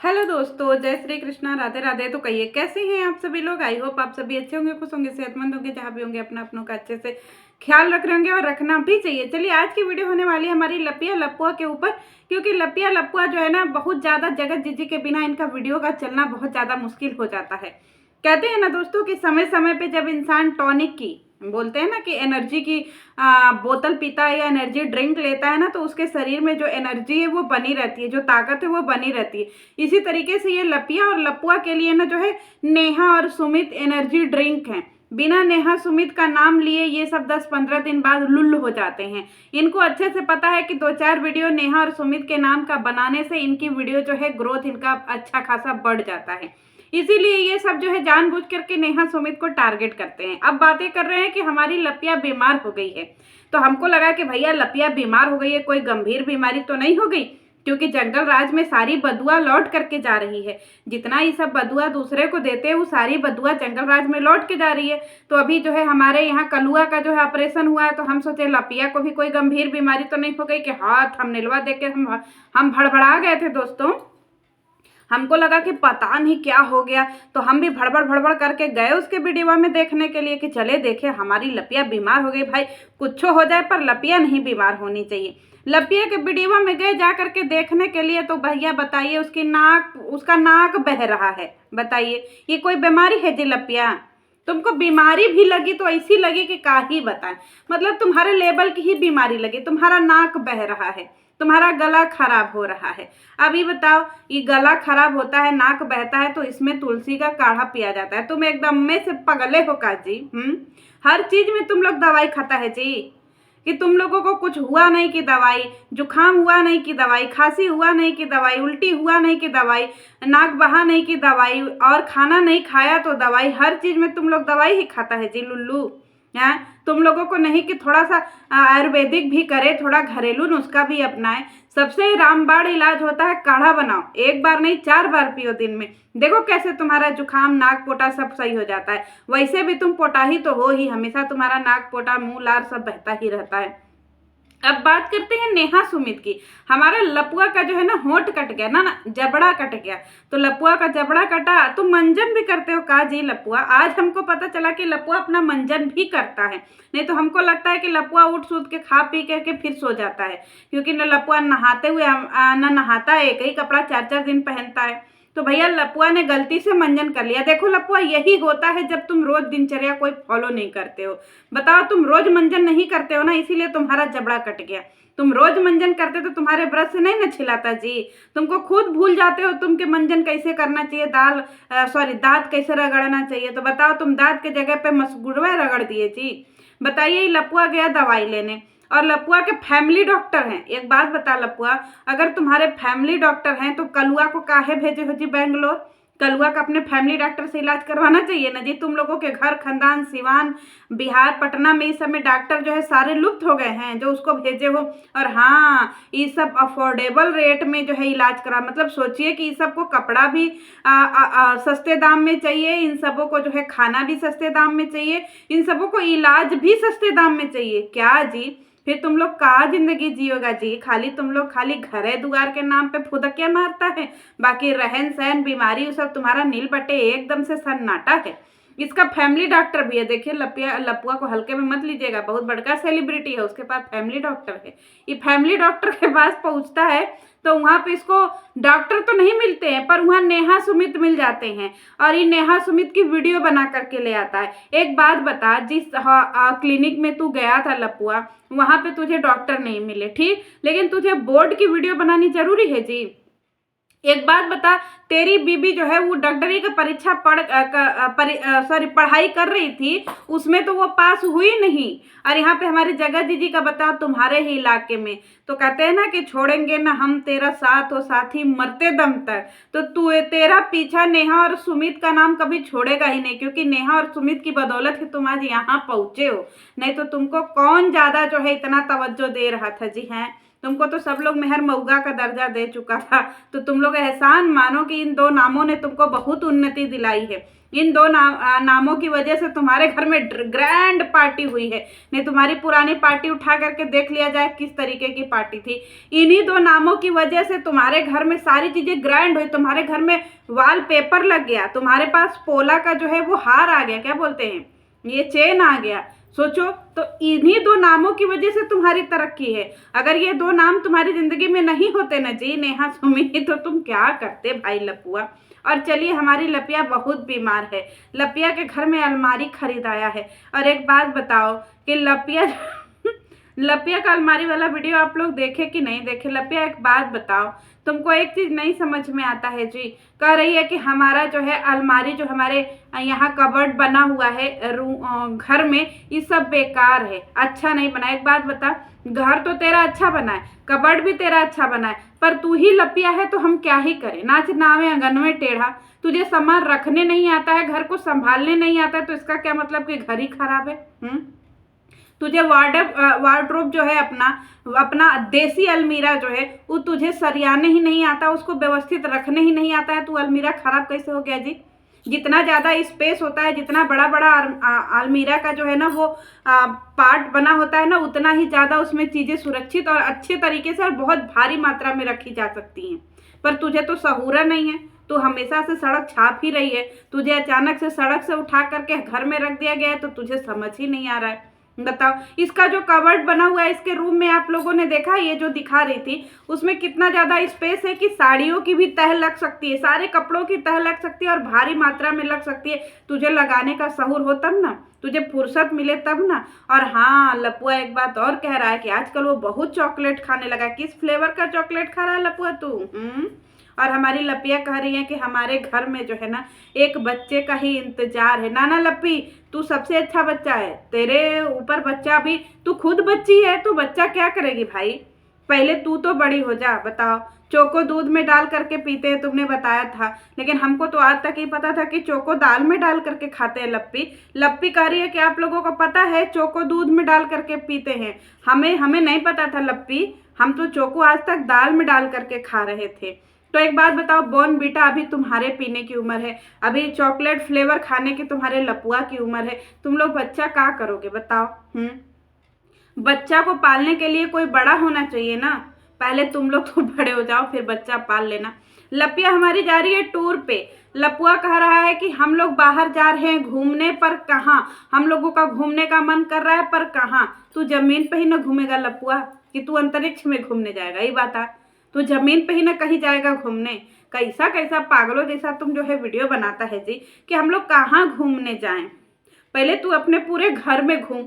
Hello दोस्तों, जय श्री कृष्णा, राधे राधे। तो कहिए कैसे हैं आप सभी लोग। आई होप आप सभी अच्छे होंगे, खुश होंगे, सेहतमंद होंगे, जहाँ भी होंगे अपना अपनों का अच्छे से ख्याल रख रहे होंगे और रखना भी चाहिए। चलिए, आज की वीडियो होने वाली है हमारी लपिया लपुआ के ऊपर, क्योंकि लपिया लपुआ जो है ना, बहुत ज़्यादा जगत जीजी के बिना इनका वीडियो का चलना बहुत ज़्यादा मुश्किल हो जाता है। कहते हैं ना दोस्तों कि समय समय पे जब इंसान टॉनिक की, बोलते हैं ना कि एनर्जी की बोतल पीता है या एनर्जी ड्रिंक लेता है ना, तो उसके शरीर में जो एनर्जी है वो बनी रहती है, जो ताकत है वो बनी रहती है। इसी तरीके से ये लपिया और लपुआ के लिए ना जो है नेहा और सुमित एनर्जी ड्रिंक है। बिना नेहा सुमित का नाम लिए ये सब 10-15 दिन बाद लुल्ल हो जाते हैं। इनको अच्छे से पता है कि 2-4 वीडियो नेहा और सुमित के नाम का बनाने से इनकी वीडियो जो है ग्रोथ इनका अच्छा खासा बढ़ जाता है। इसीलिए ये सब जो है जानबूझ करके नेहा सुमित को टारगेट करते हैं। अब बातें कर रहे हैं कि हमारी लपिया बीमार हो गई है, तो हमको लगा कि भैया लपिया बीमार हो गई है, कोई गंभीर बीमारी तो नहीं हो गई, क्योंकि जंगल राज में सारी बदुआ लौट करके जा रही है। जितना ये सब बदुआ दूसरे को देते हैं वो सारी बदुआ जंगल राज में लौट के जा रही है। तो अभी जो है हमारे यहाँ कलुआ का जो है ऑपरेशन हुआ है, तो हम सोचे लपिया को भी कोई गंभीर बीमारी तो नहीं हो गई कि हाँ थंबनेलवा देख के हम भड़बड़ा गए थे दोस्तों। हमको लगा कि पता नहीं क्या हो गया, तो हम भी भड़बड़ भड़बड़ करके गए उसके वीडियो में देखने के लिए कि चले देखे हमारी लपिया बीमार हो गई। भाई कुछ हो जाए पर लपिया नहीं बीमार होनी चाहिए। लपिया के वीडियो में गए जा करके देखने के लिए, तो भैया बताइए उसका नाक बह रहा है। बताइए ये कोई बीमारी है जी लपिया? तुमको बीमारी भी लगी तो ऐसी लगी कि का ही बताएं, मतलब तुम्हारे लेवल की ही बीमारी लगी। तुम्हारा नाक बह रहा है, तुम्हारा गला खराब हो रहा है। अभी बताओ, ये गला खराब होता है, नाक बहता है, तो इसमें तुलसी का काढ़ा पिया जाता है। तुम एकदम में से पगले हो का जी? हर चीज में तुम लोग दवाई खाता है जी, कि तुम लोगों को कुछ हुआ नहीं कि दवाई, जुखाम हुआ नहीं कि दवाई, खांसी हुआ नहीं कि दवाई, उल्टी हुआ नहीं कि दवाई, नाक बहा नहीं कि दवाई, और खाना नहीं खाया तो दवाई। हर चीज में तुम लोग दवाई ही खाता है जी लुल्लू। हैं तुम लोगों को नहीं कि थोड़ा सा आयुर्वेदिक भी करे, थोड़ा घरेलू नुस्खा भी अपनाए। सबसे रामबाण इलाज होता है काढ़ा बनाओ, एक बार नहीं 4 बार पियो दिन में। देखो कैसे तुम्हारा जुखाम, नाक पोटा सब सही हो जाता है। वैसे भी तुम पोटाही तो हो ही, हमेशा तुम्हारा नाक पोटा मुंह लार सब बहता ही रहता है। अब बात करते हैं नेहा सुमित की। हमारा लपुआ का जो है ना होंठ कट गया ना, जबड़ा कट गया। तो लपुआ का जबड़ा कटा, तो मंजन भी करते हो का जी लपुआ? आज हमको पता चला कि लपुआ अपना मंजन भी करता है। नहीं तो हमको लगता है कि लपुआ उठ सूत के खा पी के फिर सो जाता है, क्योंकि न लपुआ नहाते हुए न नहाता है, एक ही कपड़ा 4-4 दिन पहनता है। तो भैया लपुआ ने गलती से मंजन कर लिया। देखो लपुआ, यही होता है जब तुम रोज दिनचर्या कोई फॉलो नहीं करते हो। बताओ, तुम रोज मंजन नहीं करते हो ना, इसीलिए तुम्हारा जबड़ा कट गया। तुम रोज मंजन करते तो तुम्हारे ब्रश से नहीं न छिलाता जी। तुमको खुद भूल जाते हो तुम के मंजन कैसे करना चाहिए, दांत कैसे रगड़ना चाहिए। तो बताओ, तुम दांत के जगह पे मसगुड़वा रगड़ दिए जी। बताइए, लपुआ गया दवाई लेने, और लपुआ के फैमिली डॉक्टर हैं। एक बात बता लपुआ, अगर तुम्हारे फैमिली डॉक्टर हैं तो कलुआ को काहे भेजे हो जी बेंगलोर? कलुआ का अपने फैमिली डॉक्टर से इलाज करवाना चाहिए ना जी। तुम लोगों के घर खानदान सिवान, बिहार, पटना में इस समय डॉक्टर जो है सारे लुप्त हो गए हैं, जो उसको भेजे हो। और हाँ, ये सब अफोर्डेबल रेट में जो है इलाज करा, मतलब सोचिए कि इस सबको कपड़ा भी सस्ते दाम में चाहिए, इन सबों को जो है खाना भी सस्ते दाम में चाहिए, इन सबों को इलाज भी सस्ते दाम में चाहिए। क्या जी, फिर तुम लोग का जिंदगी जियोगा जी? खाली तुम लोग खाली घरे दुआर के नाम पे फुदकिया मारता है, बाकी रहन सहन बीमारी सब तुम्हारा नील बटे एकदम से सन्नाटा है। इसका फैमिली डॉक्टर भी है। देखिए लपुआ को हल्के में मत लीजिएगा, बहुत बड़का सेलिब्रिटी है, उसके पास फैमिली डॉक्टर है। ये फैमिली डॉक्टर के पास पहुंचता है तो वहां पे इसको डॉक्टर तो नहीं मिलते हैं, पर वहां नेहा सुमित मिल जाते हैं, और ये नेहा सुमित की वीडियो बना करके ले आता है। एक बात बता, जिस क्लिनिक में तू गया था लपुआ, वहां पे तुझे डॉक्टर नहीं मिले, ठीक, लेकिन तुझे बोर्ड की वीडियो बनानी जरूरी है जी। एक बात बता, तेरी बीबी जो है वो डॉक्टरी का परीक्षा पढ़ाई कर रही थी, उसमें तो वो पास हुई नहीं। और यहाँ पे हमारे जगत दीदी का बताओ, तुम्हारे ही इलाके में तो कहते हैं ना कि छोड़ेंगे ना हम तेरा साथ हो साथी मरते दम तक। तो तेरा पीछा नेहा और सुमित का नाम कभी छोड़ेगा ही नहीं, क्योंकि नेहा और सुमित की बदौलत ही तुम आज यहाँ पहुंचे हो। नहीं तो तुमको कौन ज्यादा जो है इतना तवज्जो दे रहा था जी? हैं तुमको तो सब लोग मेहर मऊगा का दर्जा दे चुका था, तो तुम लोग एहसान मानो कि इन 2 नामों ने तुमको बहुत उन्नति दिलाई है। इन 2 नामों की वजह से तुम्हारे घर में ग्रैंड पार्टी हुई है। नहीं तुम्हारी पुरानी पार्टी उठा करके देख लिया जाए किस तरीके की पार्टी थी। इन्हीं 2 नामों की वजह से तुम्हारे घर में सारी चीजें ग्रैंड हुई। तुम्हारे घर में वॉलपेपर लग गया, तुम्हारे पास पोला का जो है वो हार आ गया, क्या बोलते हैं, ये चेन आ गया। सोचो, तो इन्हीं 2 नामों की वजह से तुम्हारी तरक्की है। अगर ये 2 नाम तुम्हारी जिंदगी में नहीं होते ना जी, नेहा सुमी, तो तुम क्या करते भाई लपुआ। और चलिए, हमारी लपिया बहुत बीमार है। लपिया के घर में अलमारी खरीद आया है। और एक बात बताओ कि लपिया का अलमारी वाला वीडियो आप लोग देखे कि नहीं देखे। लपिया एक बात बताओ, तुमको एक चीज नहीं समझ में आता है जी। कह रही है कि हमारा जो है अलमारी, जो हमारे यहाँ कबर्ड बना हुआ है घर में, ये सब बेकार है, अच्छा नहीं बना। एक बात बता, घर तो तेरा अच्छा बना है, कबर्ड भी तेरा अच्छा बना है, पर तू ही लपिया है तो हम क्या ही करें। नाच नावे अंगन में टेढ़ा। तुझे सामान रखने नहीं आता है, घर को संभालने नहीं आता है, तो इसका क्या मतलब कि घर ही खराब है। तुझे वार्डरोब जो है अपना देसी अलमीरा जो है वो तुझे सरियाने ही नहीं आता, उसको व्यवस्थित रखने ही नहीं आता है, तो अलमीरा खराब कैसे हो गया जी। जितना ज़्यादा स्पेस होता है, जितना बड़ा बड़ा अलमीरा का जो है ना वो पार्ट बना होता है ना, उतना ही ज़्यादा उसमें चीज़ें सुरक्षित और अच्छे तरीके से और बहुत भारी मात्रा में रखी जा सकती हैं। पर तुझे तो सहूरा नहीं है, तू हमेशा से सड़क छाप ही रही है। तुझे अचानक से सड़क से उठा करके घर में रख दिया गया है, तो तुझे समझ ही नहीं आ रहा है। बताओ, इसका जो कबर्ड बना हुआ है इसके रूम में आप लोगों ने देखा, ये जो दिखा रही थी उसमें कितना ज़्यादा स्पेस है कि साड़ियों की भी तह लग सकती है, सारे कपड़ों की तह लग सकती है और भारी मात्रा में लग सकती है। तुझे लगाने का सहूर हो तब ना, तुझे फुर्सत मिले तब ना। और हाँ, लपुआ एक बात और कह रहा है कि आजकल वो बहुत चॉकलेट खाने लगा है। किस फ्लेवर का चॉकलेट खा रहा है लपुआ तू? और हमारी लपिया कह रही है कि हमारे घर में जो है ना एक बच्चे का ही इंतजार है। नाना लपी, तू सबसे अच्छा बच्चा है, तेरे ऊपर बच्चा भी, तू खुद बच्ची है, तू बच्चा क्या करेगी भाई। पहले तू तो बड़ी हो जा। बताओ, चोको दूध में डाल करके पीते हैं तुमने बताया था, लेकिन हमको तो आज तक ही पता था कि चोको दाल में डाल करके खाते हैं। लप्पी कह रही है कि आप लोगों को पता है चोको दूध में डाल करके पीते हैं। हमें नहीं पता था लप्पी, हम तो चोको आज तक दाल में डाल करके खा रहे थे। तो एक बात बताओ, बॉर्नवीटा अभी तुम्हारे पीने की उम्र है, अभी चॉकलेट फ्लेवर खाने की तुम्हारे लपुआ की उम्र है। तुम लोग बच्चा क्या करोगे बताओ। बच्चा को पालने के लिए कोई बड़ा होना चाहिए ना। पहले तुम लोग तो बड़े हो जाओ, फिर बच्चा पाल लेना। लपिया हमारी जा रही है टूर पे। लपुआ कह रहा है कि हम लोग बाहर जा रहे हैं घूमने, पर कहाँ। हम लोगों का घूमने का मन कर रहा है, पर कहाँ। तू जमीन पे ही ना घूमेगा लपुआ, कि तू अंतरिक्ष में घूमने जाएगा? ये बात है, तो जमीन पे ही ना कहीं जाएगा घूमने। कैसा कैसा पागलों जैसा तुम जो है वीडियो बनाता है जी कि हम लोग कहाँ घूमने जाएं। पहले तू अपने पूरे घर में घूम,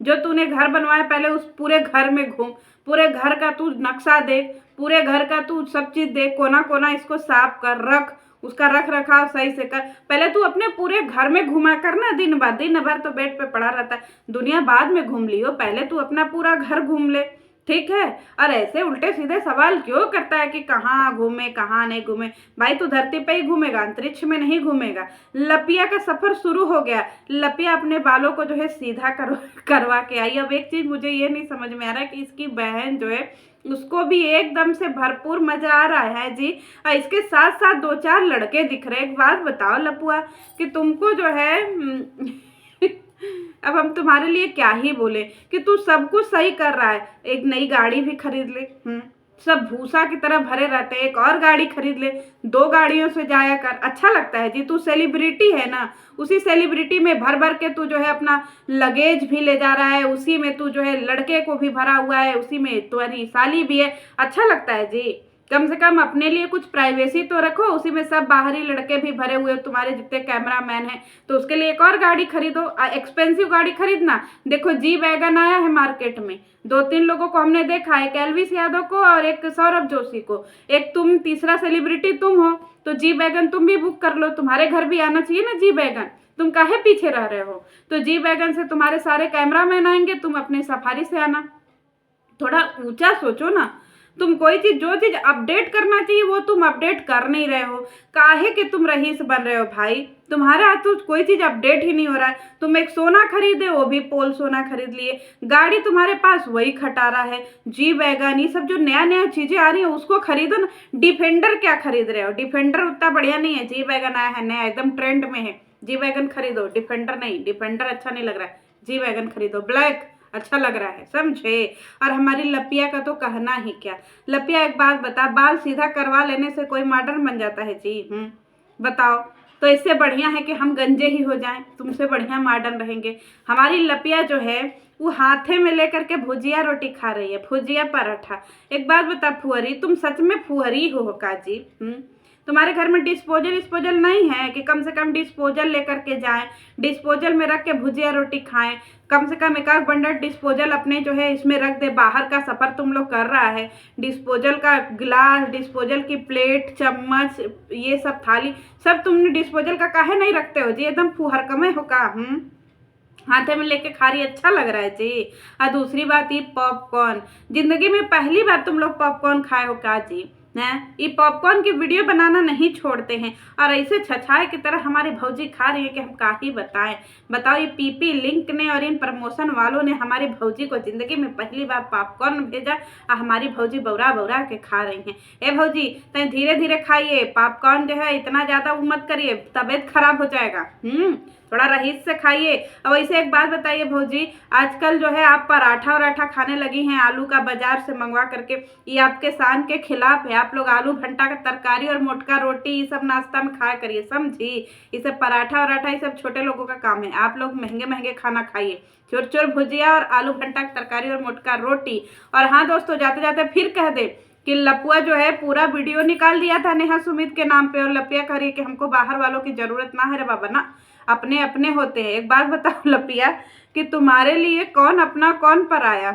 जो तूने घर बनवाया पहले उस पूरे घर में घूम। पूरे घर का तू नक्शा देख, पूरे घर का तू सब चीज़ देख, कोना कोना इसको साफ कर रख, उसका रख रखाव सही से कर। पहले तू अपने पूरे घर में घुमा करना। दिन भर तो बेड पे पड़ा रहता है, दुनिया बाद में घूम लियो, पहले तू अपना पूरा घर घूम ले, ठीक है। और ऐसे उल्टे सीधे सवाल क्यों करता है कि कहाँ घूमे कहाँ नहीं घूमे। भाई तू धरती पे ही घूमेगा, अंतरिक्ष में नहीं घूमेगा। लपिया का सफर शुरू हो गया। लपिया अपने बालों को जो है सीधा करवा के आई। अब एक चीज मुझे ये नहीं समझ में आ रहा है कि इसकी बहन जो है उसको भी एकदम से भरपूर मजा आ रहा है जी, और इसके साथ साथ 2-4 लड़के दिख रहे। एक बात बताओ लपुआ कि तुमको जो है अब हम तुम्हारे लिए क्या ही बोले कि तू सब कुछ सही कर रहा है। एक नई गाड़ी भी खरीद ले, सब भूसा की तरह भरे रहते हैं, एक और गाड़ी खरीद ले, 2 गाड़ियों से जाया कर, अच्छा लगता है जी। तू सेलिब्रिटी है ना, उसी सेलिब्रिटी में भर भर के तू जो है अपना लगेज भी ले जा रहा है, उसी में तू जो है लड़के को भी भरा हुआ है, उसी में तुम्हारी साली भी है, अच्छा लगता है जी। कम से कम अपने लिए कुछ प्राइवेसी तो रखो, उसी में सब बाहरी लड़के भी भरे हुए तुम्हारे जितने कैमरामैन हैं, तो उसके लिए एक और गाड़ी खरीदो, एक्सपेंसिव गाड़ी खरीदना। देखो जी वैगन आया है मार्केट में, 2-3 लोगों को हमने देखा, एक एलविस यादव को और एक सौरभ जोशी को, एक तुम, तीसरा सेलिब्रिटी तुम हो, तो जी वैगन तुम भी बुक कर लो। तुम्हारे घर भी आना चाहिए ना जी वैगन, तुम काहे पीछे रह रहे हो। तो जी वैगन से तुम्हारे सारे कैमरामैन आएंगे, तुम अपने सफारी से आना। थोड़ा ऊंचा सोचो ना। तुम कोई चीज, जो चीज अपडेट करना चाहिए वो तुम अपडेट कर नहीं रहे हो। काहे कि तुम रईस बन रहे हो भाई, तुम्हारा तो कोई चीज अपडेट ही नहीं हो रहा है। तुम एक सोना खरीदे, वो भी पोल सोना खरीद लिए, गाड़ी तुम्हारे पास वही खटारा है, जी वैगन, ये सब जो नया नया चीजें आ रही है उसको खरीदो ना। डिफेंडर क्या खरीद रहे हो? डिफेंडर उतना बढ़िया नहीं है, जी वैगन आया है नया, एकदम ट्रेंड में है, जी वैगन खरीदो, डिफेंडर नहीं। डिफेंडर अच्छा नहीं लग रहा है, जी वैगन खरीदो, ब्लैक अच्छा लग रहा है, समझे। और हमारी लपिया का तो कहना ही क्या। लपिया एक बात बता, बाल सीधा करवा लेने से कोई मॉडर्न बन जाता है जी? बताओ। तो इससे बढ़िया है कि हम गंजे ही हो जाएं, तुमसे बढ़िया मॉडर्न रहेंगे। हमारी लपिया जो है वो हाथे में लेकर के भुजिया रोटी खा रही है, भुजिया पराठा। एक बात बता फुहरी, तुम सच में फुहरी हो का जी? तुम्हारे घर में डिस्पोजल नहीं है कि कम से कम डिस्पोजल लेकर के जाएं, डिस्पोजल में रख के भुजिया रोटी खाएं। कम से कम एक आध बंडल डिस्पोजल अपने जो है इसमें रख दे। बाहर का सफ़र तुम लोग कर रहा है, डिस्पोजल का गिलास, डिस्पोजल की प्लेट, चम्मच, ये सब थाली सब तुमने डिस्पोजल का काहे नहीं रखते हो जी? एकदम फुहरकमे हो का? हाथे में लेके खा रही, अच्छा लग रहा है जी। और दूसरी बात, ये पॉपकॉर्न, जिंदगी में पहली बार तुम लोग पॉपकॉर्न खाए हो का जी? हैं, ये पॉपकॉर्न की वीडियो बनाना नहीं छोड़ते हैं और ऐसे छछाए की तरह हमारी भौजी खा रही है कि हम का ही बताएं। बताओ, ये पीपी लिंक ने और इन प्रमोशन वालों ने हमारी भौजी को जिंदगी में पहली बार पॉपकॉर्न भेजा और हमारी भौजी बौरा बौरा के खा रही हैं। ए भौजी, तय धीरे धीरे खाइए, पॉपकॉर्न जो है इतना ज़्यादा वो मत करिए, तबीयत खराब हो जाएगा। थोड़ा रहीस से खाइए। अब वैसे एक बात बताइए भौजी, आजकल जो है आप पराठा वराठा खाने लगी हैं आलू का बाजार से मंगवा करके, ये आपके शान के खिलाफ है। आप लोग आलू भंटा का तरकारी और मोटका रोटी ये सब नाश्ता में खाया करिए, समझी। ये सब पराठा वराठा ये सब छोटे लोगों का काम है। आप लोग महंगे महंगे खाना खाइए, चोर चोर भुजिया और आलू भंटा की तरकारी और मोटका रोटी। और हाँ दोस्तों, जाते जाते फिर कह दे कि लपुआ जो है पूरा वीडियो निकाल दिया था नेहा सुमित के नाम पे, और लपिया कह रही है कि हमको बाहर वालों की जरूरत ना है रे बाबा ना, अपने अपने होते हैं। एक बात बताओ लपिया, कि तुम्हारे लिए कौन अपना कौन पराया?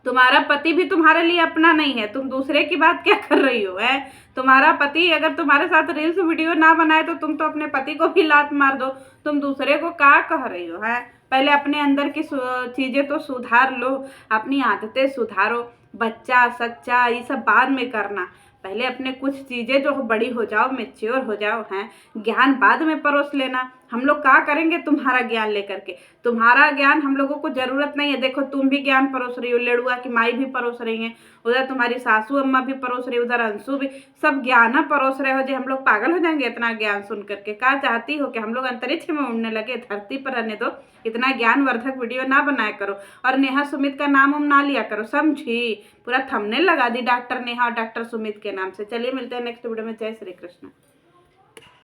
तुम्हारा पति भी तुम्हारे लिए अपना नहीं है, तुम दूसरे की बात क्या कर रही हो? है तुम्हारा पति अगर तुम्हारे साथ रील्स वीडियो ना बनाए तो तुम तो अपने पति को भी लात मार दो, तुम दूसरे को क्या कह रही हो? है, पहले अपने अंदर की चीजें तो सुधार लो, अपनी आदतें सुधारो। बच्चा सच्चा ये सब बाद में करना, पहले अपने कुछ चीज़ें जो बड़ी हो जाओ, मेच्योर हो जाओ, हैं, ज्ञान बाद में परोस लेना। हम लोग क्या करेंगे तुम्हारा ज्ञान लेकर के? तुम्हारा ज्ञान हम लोगों को ज़रूरत नहीं है। देखो तुम भी ज्ञान परोस रही हो, लेड़ुआ की माई भी परोस रही हैं, उधर तुम्हारी सासू अम्मा भी परोस रही, उधर अंशु भी, सब ज्ञान परोस रहे हो। जो हम लोग पागल हो जाएंगे इतना ज्ञान सुन करके? क्या चाहती हो कि हम लोग अंतरिक्ष में उड़ने लगे? धरती पर रहने दो, इतना ज्ञानवर्धक वीडियो ना बनाया करो और नेहा सुमित का नाम हम ना लिया करो, समझी। पूरा थंबनेल लगा दी डॉक्टर नेहा और डॉक्टर सुमित के नाम से। चलिए मिलते हैं नेक्स्ट वीडियो में। जय श्री कृष्ण।